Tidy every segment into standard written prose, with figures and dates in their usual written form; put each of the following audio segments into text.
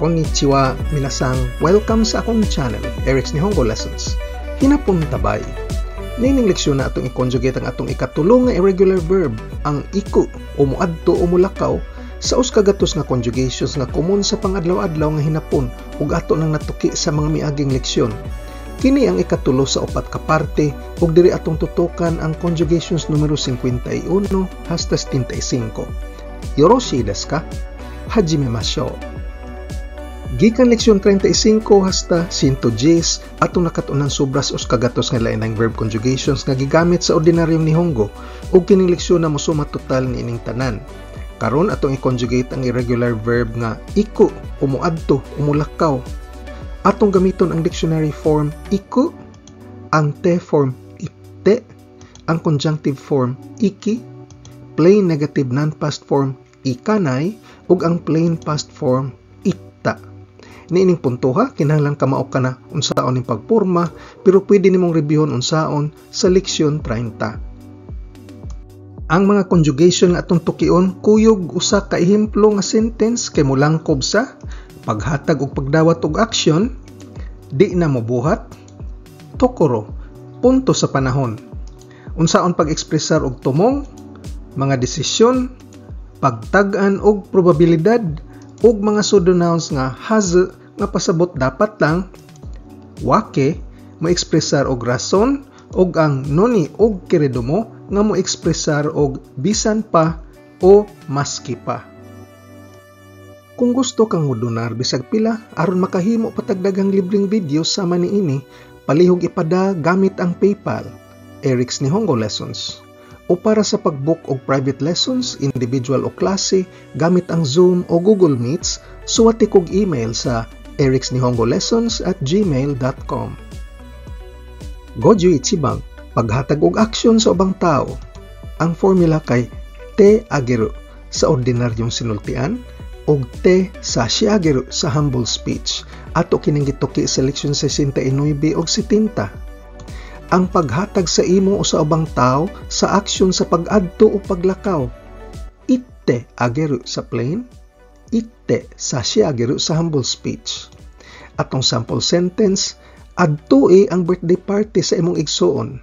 Konnichiwa, minasang, welcome sa akong channel, Eric's Nihongo Lessons. Hinapon tabay. Nining leksyon na atong i-conjugate ang atong ikatulong nga irregular verb, ang iku o muadto o mulakaw sa uskagatos nga conjugations nga common sa pangadlaw-adlaw nga hinapon ug ato nang natuki sa mga miaging leksyon. Kini ang ikatulo sa upat ka parte ug diri atong tutukan ang conjugations numero 51 hasta 75. Yoroshi desu ka? Hajimemashou. Gikan leksyon 35 hasta 110 atong nakatunan sobras uskagatos nga lainang verb conjugations nga gigamit sa ordinaryong Nihongo ug kining leksyon na mosuma total niining tanan. Karon atong i-conjugate ang irregular verb nga iku o muadto o mulakaw. Atong gamiton ang dictionary form iku, ang te form itte, ang conjunctive form iki, plain negative non-past form ikanay ug ang plain past form itta. Niining punto kinahanglan ka mao ka na unsaon ning pagporma pero pwede nimong reviewon unsaon sa leksyon 30. Ang mga conjugation nga atong tukion kuyog usa ka ehemplo nga sentence kay molangkob sa paghatag og pagdawat og aksyon, di na mobuhat, tokoro, punto sa panahon. Unsaon pag-ekspresar og tumong, mga desisyon, pagtag-an og probabilidad ug mga pseudonouns nga has nga pasabot dapat lang, wake mo ekspresar og rason ug ang noni og keredomo nga mo ekspresar og bisan pa o maski pa. Kung gusto kang modonar bisag pila aron makahimo patagdagang libreng video sama niini, palihog ipada gamit ang PayPal, Eric's Nihongo Lessons. O para sa pag-book og private lessons, individual o klase, gamit ang Zoom o Google Meets, suwati kog email sa ericsnihongolessons@gmail.com. Goju ichibang, paghatag og aksyon sa ubang tao. Ang formula kay te ageru sa ordinaryong sinultian ug te sashi ageru sa humble speech. Ato kining gituki sa leksyon 69 ug 70. Ang paghatag sa imo o sa ubang tao sa aksyon sa pag-adto o paglakaw. Itte ageru sa plain, itte sashi ageru sa humble speech. Atong sample sentence, adtoi ang birthday party sa imong igsuon.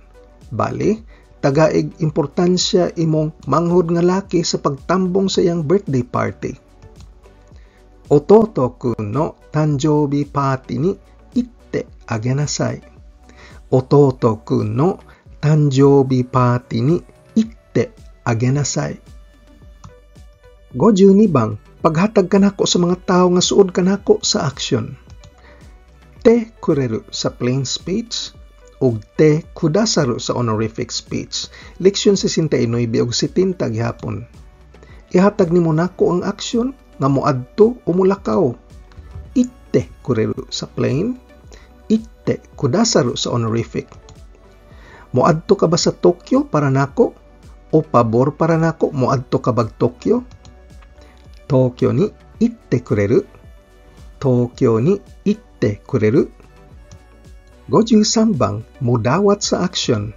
Bali, tagaig importansya imong manghod nga laki sa pagtambong sa iyang birthday party. Ototo-kun no tanjoubi party ni itte agenasai. Ototo-kun no tanjoubi party ni itte agenasai. 52 bang, paghatag kanako sa mga tao nga suod kanako sa aksyon. Te kureru sa plain speech ug te kudasaru sa honorific speech. Leksyon 69 ug 70 gihapon. Ihatag nimo nako ang aksyon nga moadto o mulakaw. Itte kureru sa plain, itte kudasaru sa honorific. Moadto ka ba sa Tokyo para nako o pabor para nako moadto ka bag Tokyo? Tokyo ni itte kureru. Tokyo ni itte kureru. 53 bang, mudawat sa aksyon.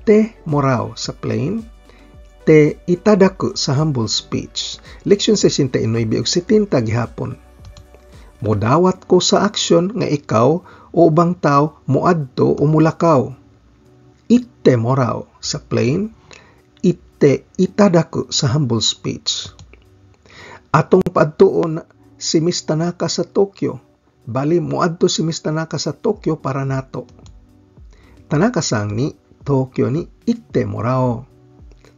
Te morao sa plain, te itadaku sa humble speech. Leksyon 69 ug 70 gihapon. Mudawat ko sa aksyon nga ikaw o ubang tao moadto o mulakaw. Itte morao sa plain, itte itadaku sa humble speech. Atong paadtuon si Miss Tanaka sa Tokyo. Bali moadto si Miss Tanaka sa Tokyo para nato. Tanaka-san ni Tokyo ni itte morao.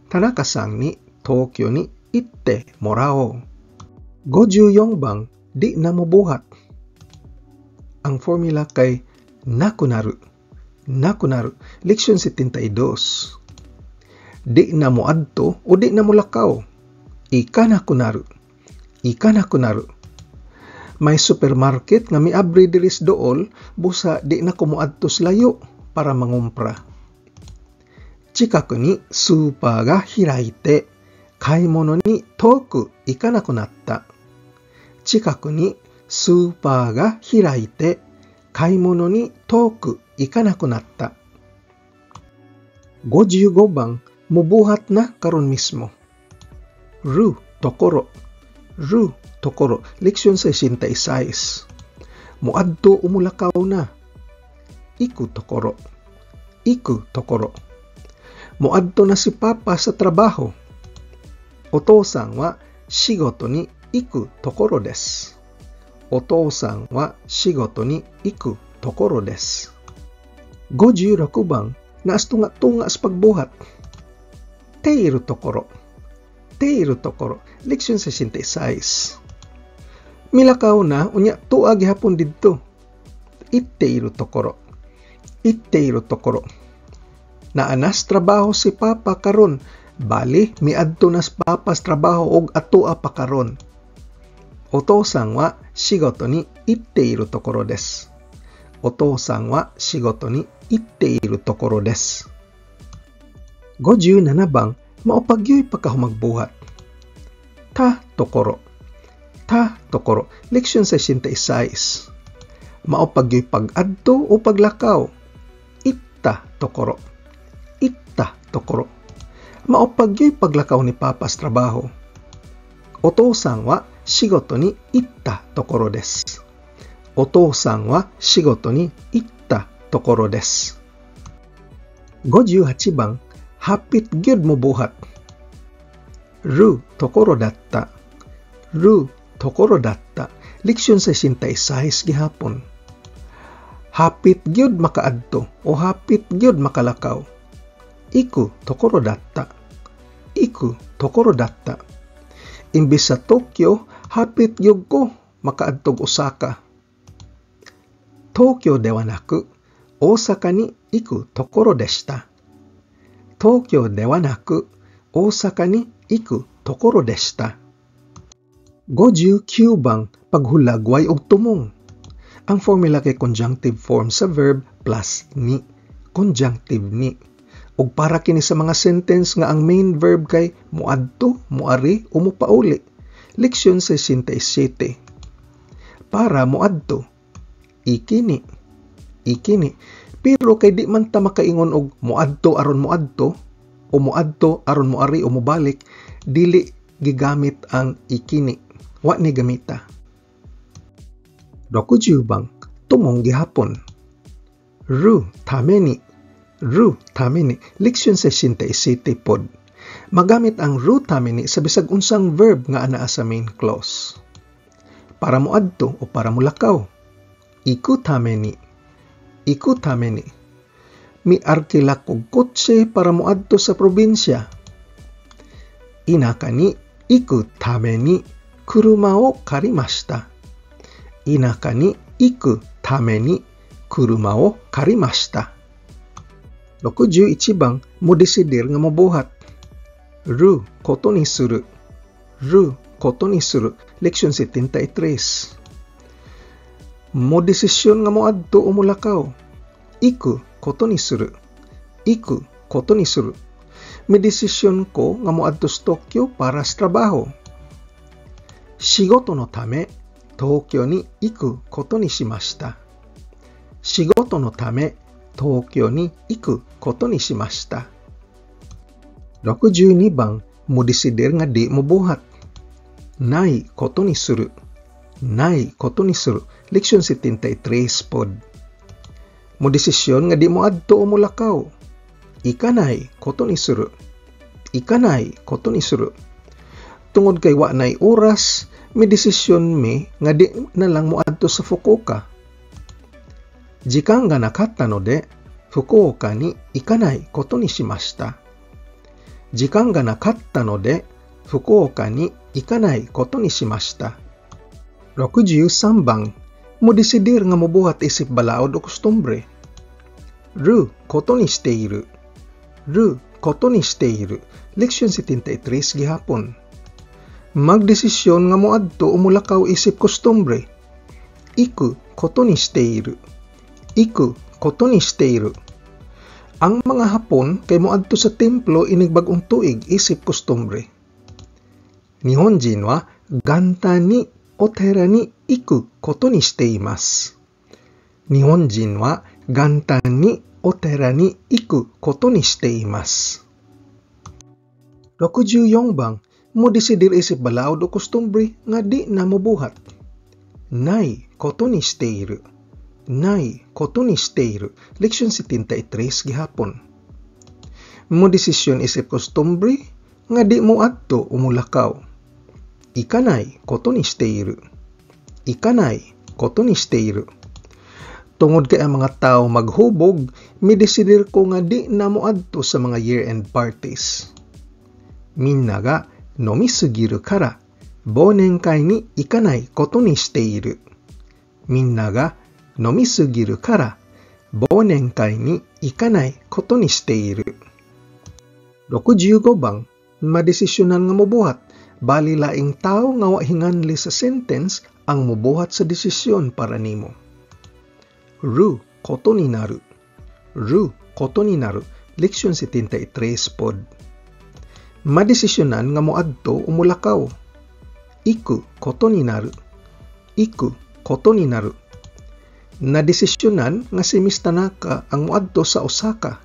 Tanaka-san ni Tokyo ni itte morao. 54 bang, di na mobuhat. Ang formula kay nakunaru. Nakunaru. Leksyon 72. Di na moadto o di na mulakaw. Ikanakunaru. Ikanakunaru. May supermarket nga miabri diris dool, busa di na kumuadto layo para mangumpra. Chikaku ni supa ga hiraite, kaimono ni toku ikanaku natta. Chikaku ni supa ga hiraite, kaimono ni toku ikanaku natta. 55 bang, mubuhat na karon mismo. Ru tokoro. Ru tokoro. Leksyon 66. Moadto o mulakaw na. Iku tokoro. Iku tokoro. Moadto na si Papa sa trabaho. Otou-san wa shigoto ni iku tokoro desu. Otou-san wa shigoto ni iku tokoro desu. 56番, naas tunga-tunga sa pagbuhat. Teiru tokoro. Teiru tokoro. Leksyon 66. Milakaw na, unya tuwa gihapon didto. Itteiru tokoro. Itteiru tokoro. Naanas trabaho si Papa karon. Bali, miadto nas Papa sa trabaho og atua pa karon. Otou-san wa shigoto ni itteiru tokoro desu. Otou-san wa shigoto ni itteiru tokoro desu. 57 bang, maopagyoy pagkahumagbuhat. Ta tokoro. Ta tokoro. Leksyon 66. Maopagyoy pag-adto o paglakaw. Itta tokoro. Itta tokoro. Maopagyoy paglakaw ni Papa sa trabaho. Otou-san wa shigoto ni itta tokoro desu. Otou-san wa shigoto ni itta tokoro desu. 58番, hapit gyud mo buhat. Ru tokoro datta. Ru tokoro datta. Leksyon 66 gihapon. Hapit gyud makaadto o hapit gyud makalakaw. Iku tokoro datta. Iku tokoro datta. Imbis sa Tokyo, hapit gyud ko makaadtog Osaka. Tokyo de wa naku, Osaka ni iku tokoro deshita. Tokyo de wa naku, Osaka ni iku tokoro deshita. 59 bang, paghulagway og tumong. Ang formula kay conjunctive form sa verb plus ni. Conjunctive ni. Og para kini sa mga sentence nga ang main verb kay moadto, moari o mopauli. Leksyon 67. Para moadto, ikini. Ikini. Pero kay di man ta makaingon og moadto aron moadto o moadto aron moari o mobalik, dili gigamit ang ikini. Wa ni gamita. 60 bang, tumong gihapon. Ru tame ni. Ru tame ni. Leksyon 67 pod. Magamit ang ru tame ni sa bisag unsang verb nga anaa sa main clause. Para moadto o para mulakaw. Iku tame ni. Iku tame ni. Miarkila kog kotse para moadto sa probinsya. Inaka ni iku tame ni kuruma o karimashita. Inaka ni iku tame ni kuruma o karimashita. 61 bang, mo desidir nga mabuhat. Ru koto ni suru. Ru koto ni suru. Leksyon 73. Mo desisyon nga moadto o mulakaw. Iku koto ni suru. Iku koto ni suru. May desisyon ko nga moadto sa Tokyo para sa trabaho. Shigoto no tame, Tokyo ni iku koto ni shimashita. Shigoto no tame, Tokyo ni iku koto ni shimashita. 62 bang, mo desidir nga di mo buhat. Nai koto ni suru. Nai koto ni suru. Leksyon 73 pod. Mo desisyon nga di mo adto o mulakaw. Ikanai koto ni suru. Ikanai koto ni suru. Tungod kay wa nay oras, may desisyon mi nga di na lang mo adto sa Fukuoka. Jikan ga nakatta no de, Fukuoka ni ikanai koto ni shimashita. Jikan ga nakatta no de, Fukuoka ni ikanai koto ni shimashita. 63 bang, mo desidir nga mobuhat isip balaod o kustombre. Ru koto ni shiteiru. Ru koto ni shiteiru. Leksyon 73 gihapon. Magdesisyon nga moadto o mulakaw isip kustombre. Iku koto ni shiteiru. Iku koto ni shiteiru. Ang mga Hapon kay moadto sa templo inig bag-ong tuig isip kustombre. Nihonjin wa ganta ni otera ni iku koto ni shiteimasu. Nihonjin wa ganta ni otera ni iku koto ni shiteimasu. 64 bang, mo desidir isip balaod o kostumbre nga di na mobuhat. Nai koto ni shiteiru. Nai koto ni shiteiru. Leksyon 73 gihapon. Mo desisyon isip kostumbre nga di mo adto o mulakaw. Ikanai koto ni shiteiru. Ikanai koto ni shiteiru. Tungod kay ang mga tao maghubog, midesidir ko nga di na mo adto sa mga year-end parties. Minna ga nomisugiru kara, bonenkai ni ikanai koto ni shiteiru. Minna ga nomisugiru kara, bonenkai ni ikanai koto ni shiteiru. 65 bang, madesisyonan nga mobuhat, bali laing tao nga wa hinganli sa sentence ang mobuhat sa desisyon para nimo. Ru koto ni naru. Ru koto ni naru. Leksyon 73 pod. Madesisyonan nga moadto o mulakaw. Iku koto ni naru. Iku koto ni naru. Nadesisyonan nga si Miss Tanaka ang moadto sa Osaka.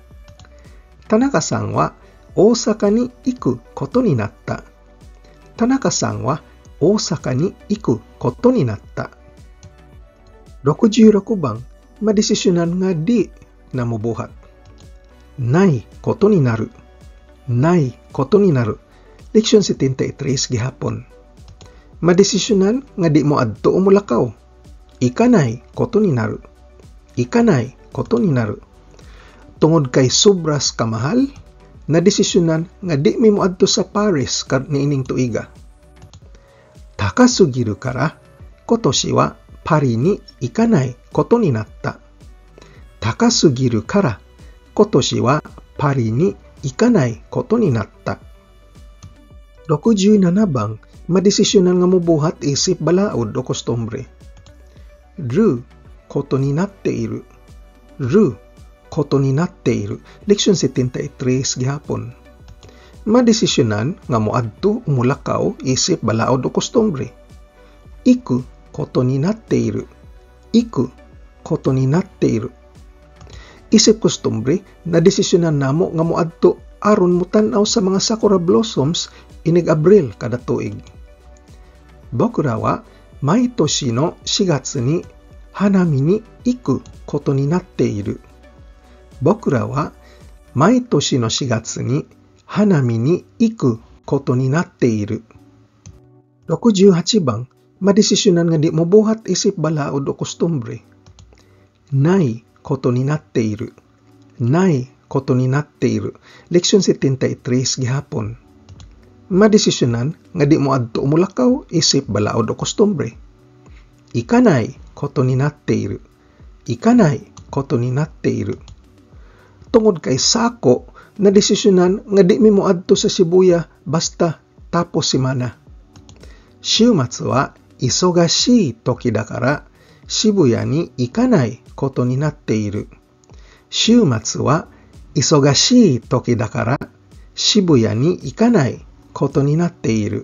Tanaka-san wa Osaka ni iku koto ni natta. Tanaka-san wa Osaka ni iku koto ni natta. 66 bang, madesisyonan nga di na mobuhat. Nai koto ni naru. Nai koto ni naru. Leksyon 73 gihapon. Madesisyonan nga di mo adto o mulakaw. Ikanai koto ni naru. Ikanai koto ni naru. Tungod kay sobras kamahal, nadesisyonan nga di mi mo adto sa Paris niining tuiga. Takasugiru kara, kotoshi wa Pari ni ikanai koto ni natta. Takasugiru kara, kotoshi wa Pari ni ikanai koto ni natta. 67 bang, madesisyonan nga mobuhat isip balaod o kostumbre. Ru koto ni natte iru. Ru koto ni natte iru. Leksyon 73 gihapon. Madesisyonan nga moadto o mulakaw isip balaod o kostumbre. Iku koto ni natte iru. Iku koto ni natte iru. Isip kostumbre na desisyonan namo nga moadto aron mutan-aw sa mga sakura blossoms inig Abril kada tuig. Bokura wa maitoshi no 4月に hanami ni iku koto ni natte iru. Bokura wa maitoshi no 4月に hanami ni iku koto ni natte iru. 68 bang, madesisyonan nga di mobuhat isip balaod o kostumbre. Nai koto ni natte iru. Nai koto ni natte iru. Leksyon 73 gihapon. Madesisyonan nga di mo adto o mulakaw isip balaod o kostumbre. Ikanai koto ni natte iru. Ikanai koto ni natte iru. Tungod kay sako, nadesisyonan nga di mi mo adto sa Shibuya basta tapos semana. Shumatsu wa isogashii toki dakara Shibuya ni ikanai koto ni natte iru. Shumatsu wa isogashii toki dakara Shibuya ni ikanai koto ni natte iru.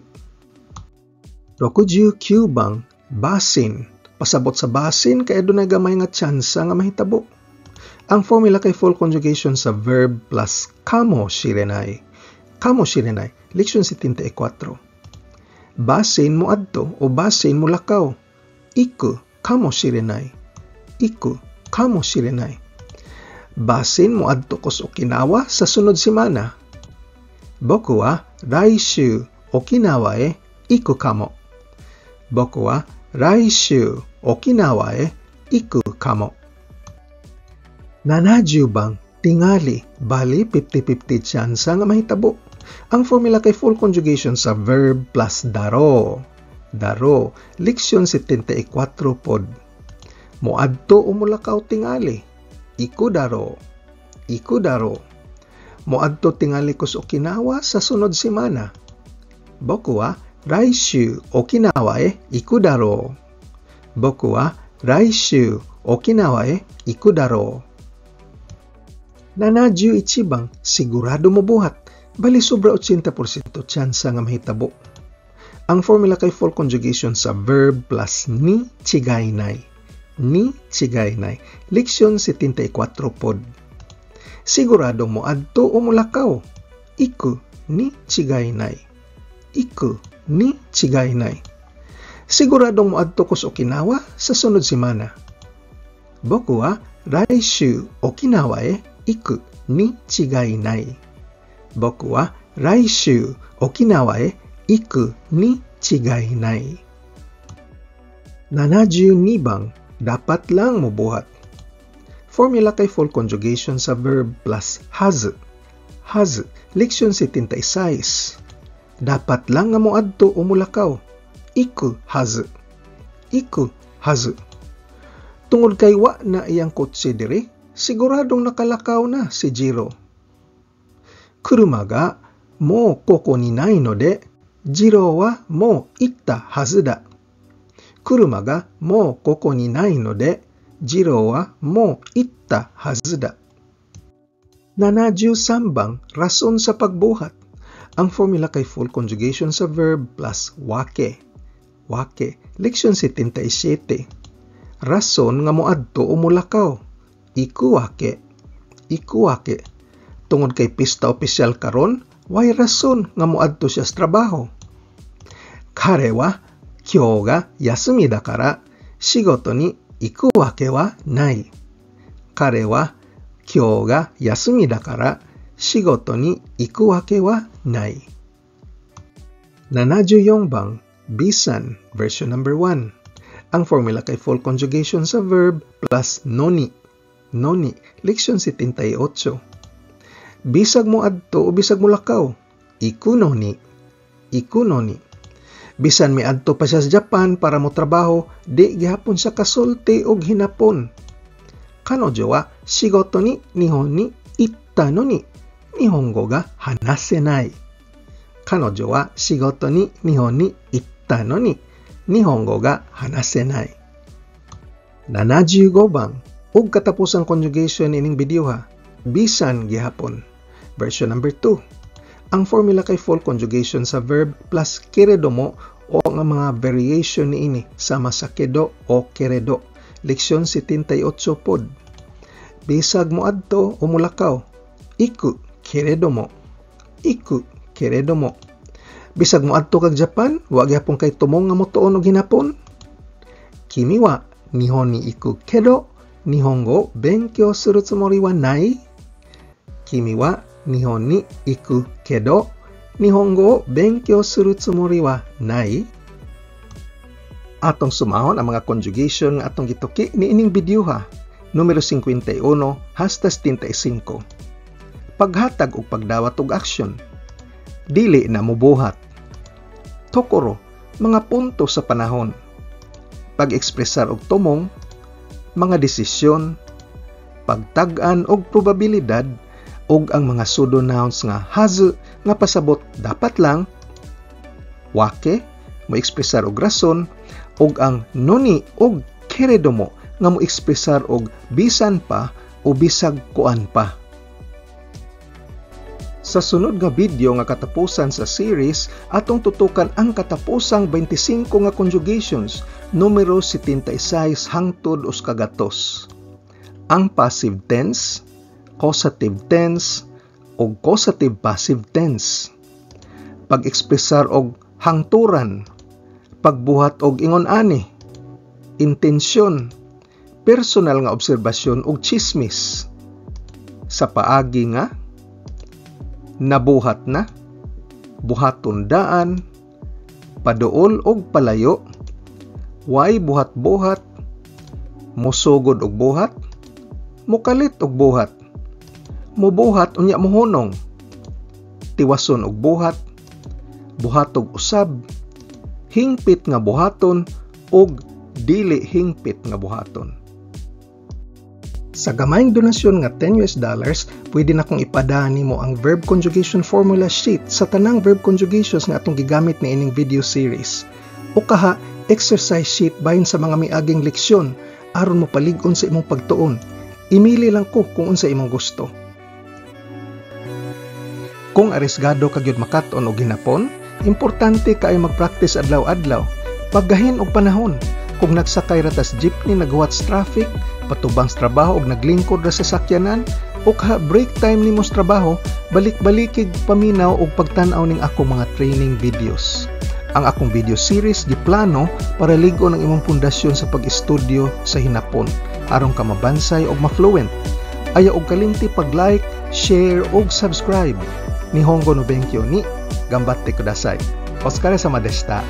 69 bang, basin. Pasabot sa basin kay adunay gamay nga tsansa nga mahitabo. Ang formula kay full conjugation sa verb plus kamo shirenai. Kamo shirenai. Leksyon 74. Basin mo adto o basin mo lakaw. Iku kamo shirenai. Iku kamo shirenai. Basin mo adto ko sa Okinawa sa sunod semana. Boku wa raishu Okinawa e iku kamo. Boku wa raishu Okinawa e iku kamo. 70 bang, tingali, bali 50-50 tsansa nga mahitabo. Ang formula kay full conjugation sa verb plus daro. Daro. Leksyon 74 pod. Moadto o mulakaw tingali. Iku daro. Iku daro. Moadto tingali ko sa Okinawa sa sunod semana. Boku wa raishu Okinawa e iku daro. Boku wa raishu Okinawa e iku daro. 71 bang, sigurado mobuhat. Bali sobra 80% tsansa nga mahitabo. Ang formula kay full conjugation sa verb plus ni chigainai. Ni chigainai. Leksyon 74 pod. Sigurado mo adto o mulakaw. Iku ni chigainai. iku ni chigainai. Siguradong moadto ko sa Okinawa sa sunod semana. Boku wa raishu Okinawa e iku ni chigainai. Boku wa raishu Okinawa e iku ni chigainai. 72 bang, dapat lang mobuhat. Formula kay full conjugation sa verb plus hazu. Hazu, leksyon 76. Dapat lang nga moadto o mulakaw. Iku hazu. Iku hazu. Tungod kay wa na iyang kotse diri, siguradong nakalakaw na si Jiro. Kuruma ga mo kokoninai no de, Jiro wa mo itta hazu da. Kuruma ga mo kokoninai no de, Jiro wa mo itta hazu da. 73 bang, rason sa pagbuhat. Ang formula kay full conjugation sa verb plus wake. Wake, leksyon 77. Rason nga moadto o mulakaw. Iku wake. Iku wake. Tungod kay pista opisyal karon, way rason nga moadto siya sa trabaho. Kare wa kyou ga yasumi dakara shigoto ni iku wake wa nai. Kare wa kyou ga yasumi dakara shigoto ni iku wake wa nai. 74 bang, bisan, version number 1. Ang formula kay full conjugation sa verb plus noni. Noni, leksyon 78. Bisag mo adto o bisag mo lakaw. Iku noni. Iku noni. Bisan mi adto pa siya sa Japan para mo trabaho, di gihapon siya kasulti og hinapon. Kanojo wa shigoto ni nihon ni itta no ni nihongo ga hanasenai. Kanojo wa shigoto ni nihon ni itta no ni nihongo ga hanasenai. 75 bang, ug katapusang conjugation ining video ha. Bisan gihapon. Version number 2. Ang formula kay full conjugation sa verb plus keredo mo o ang mga variation niini sama sa kedo o keredo. Leksyon 78 pod. Bisag mo adto o mulakaw. Iku keredo mo. Iku keredo mo. Bisag mo adto kag Japan, wa gyapon kay tumong nga motuon og hinapon. Kimi wa nihon ni iku kedo nihongo benkyou suru tsumori wa nai. Kimi wa nihon ni iku kedo nihongo benkyou suru tsumori wa nai. Atong sumahon ang mga conjugation nga atong gituki ni ining video ha. Numero 51 hasta 75. Paghatag og pagdawat og aksyon. Dili na mubuhat. Tokoro, mga punto sa panahon. Pag-ekspresar og tumong, mga desisyon, pagtag-an og probabilidad, og ang mga pseudo nouns nga hazu nga pasabot dapat lang, wake, mo ekspresar og rason, og ang noni og keredo mo nga mo ekspresar og bisan pa o bisag kuan pa. Sa sunod nga video nga katapusan sa series, atong tutukan ang katapusang 25 nga conjugations, numero 76 hangtod us kagatos. Ang passive tense, causative tense, o causative passive tense. Pag-ekspresar og hangturan, pagbuhat og ingon-ani, intensyon, personal nga obserbasyon og chismis. Sa paagi nga nabuhat na, buhaton daan, paduol og palayo, way buhat-buhat, musugod og buhat, mukalit og buhat, mubuhat unya mohunong, tiwason og buhat, buhatog usab, hingpit nga buhaton og dili hingpit nga buhaton. Sa gamayng donasyon nga $10, pwede na kong ipadaan nimo ang verb conjugation formula sheet sa tanang verb conjugations nga atong gigamit ni ining video series. O kaha, exercise sheet bahin sa mga miaging leksyon aron mo palig-on sa imong pagtuon. Imili lang ko kung unsa imong gusto. Kung arisgado ka gyud makat-on og ginapon, importante kay mag-practice adlaw-adlaw. Paggahin og panahon. Kung nagsakay ra tas jeepney nagwatch traffic, patubang sa trabaho og naglingkod ra sa sakyanan, Ukha break time nimo sa trabaho, balik-balikig paminaw og pagtan-aw ning akong mga training videos. Ang akong video series giplano para ligo ng imong pundasyon sa pag-estudyo sa hinapon aron ka mabansay og ma-fluent. Ayaw og kalimti pag-like, share og subscribe. Nihongo no benkyo ni gambatte kudasai. Otsukare sama deshita.